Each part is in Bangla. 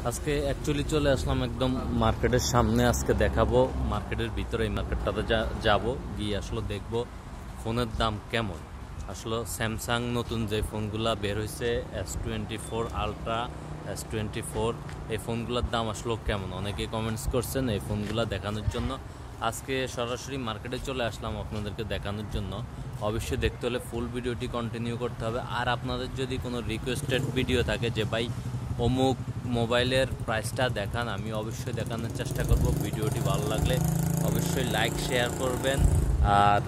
আজকে অ্যাকচুয়ালি চলে আসলাম একদম মার্কেটের সামনে। আজকে দেখাবো মার্কেটের ভিতরে, এই মার্কেটটাতে যাব, গিয়ে আসলে দেখবো ফোনের দাম কেমন। আসলে স্যামসাং নতুন যে ফোনগুলো বের হয়েছে S24 আলট্রা, S24, এই ফোনগুলোর দাম আসলে কেমন, অনেকেই কমেন্টস করছেন এই ফোনগুলো দেখানোর জন্য। আজকে সরাসরি মার্কেটে চলে আসলাম আপনাদেরকে দেখানোর জন্য। অবশ্যই দেখতে হলে ফুল ভিডিওটি কন্টিনিউ করতে হবে। আর আপনাদের যদি কোনো রিকোয়েস্টেড ভিডিও থাকে যে ভাই অমুক মোবাইলের প্রাইসটা দেখান, আমি অবশ্যই দেখানোর চেষ্টা করব। ভিডিওটি ভালো লাগলে অবশ্যই লাইক শেয়ার করবেন। আর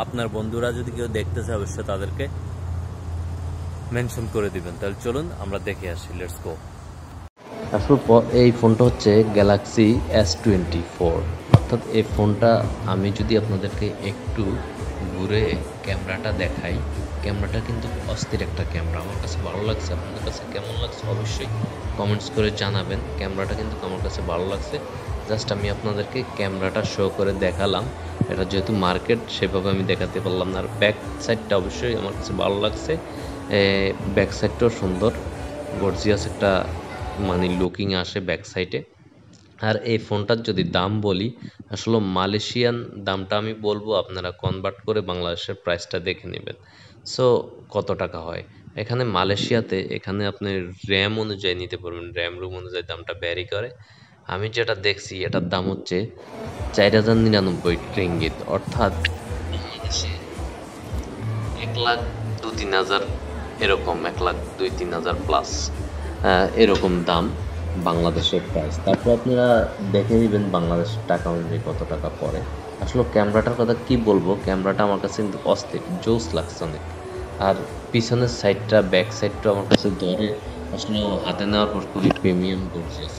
আপনার বন্ধুরা যদি কেউ দেখতে চায় অবশ্যই তাদেরকে মেনশন করে দিবেন। তাহলে চলুন আমরা দেখে আসি, লেটস গো। আসলে এই ফোনটা হচ্ছে গ্যালাক্সি S24, অর্থাৎ এই ফোনটা আমি যদি আপনাদেরকে একটু ঘুরে ক্যামেরাটা দেখাই, ক্যামেরাটা কিন্তু অস্থির একটা ক্যামেরা। আমার কাছে ভালো লাগছে, আপনাদের কাছে কেমন লাগছে অবশ্যই কমেন্টস করে জানাবেন। ক্যামেরাটা কিন্তু আমার কাছে ভালো লাগছে। জাস্ট আমি আপনাদেরকে ক্যামেরাটা শো করে দেখালাম, এটা যেহেতু মার্কেট সেভাবে আমি দেখাতে পারলাম না। আর ব্যাক সাইডটা অবশ্যই আমার কাছে ভালো লাগছে, ব্যাক সাইডটাও সুন্দর, গর্জিয়াস একটা মানে লুকিং আসে ব্যাক সাইডে। আর এই ফোনটার যদি দাম বলি, আসলে মালয়েশিয়ান দামটা আমি বলবো, আপনারা কনভার্ট করে বাংলাদেশের প্রাইসটা দেখে নেবেন। সো কত টাকা হয় এখানে মালয়েশিয়াতে, এখানে আপনি র্যাম অনুযায়ী নিতে পারবেন, র্যাম রুম অনুযায়ী দামটা ভ্যারি করে। আমি যেটা দেখছি এটার দাম হচ্ছে 4099 রিঙ্গিত, অর্থাৎ 1,02,000-3,000 এরকম, 1,02,000-3,000 প্লাস এরকম দাম বাংলাদেশের প্রাইস। তারপর আপনারা দেখে নেবেন বাংলাদেশের টাকা অনুযায়ী কত টাকা পড়ে। আসলে ক্যামেরাটার কথা কি বলবো, ক্যামেরাটা আমার কাছে কিন্তু অস্থির, জোস লাগছে অনেক। আর পিছনের সাইডটা, ব্যাক সাইডটা আমার কাছে ধরে আসলে হাতে নেওয়ার পর খুবই প্রিমিয়াম গর্জিয়াস।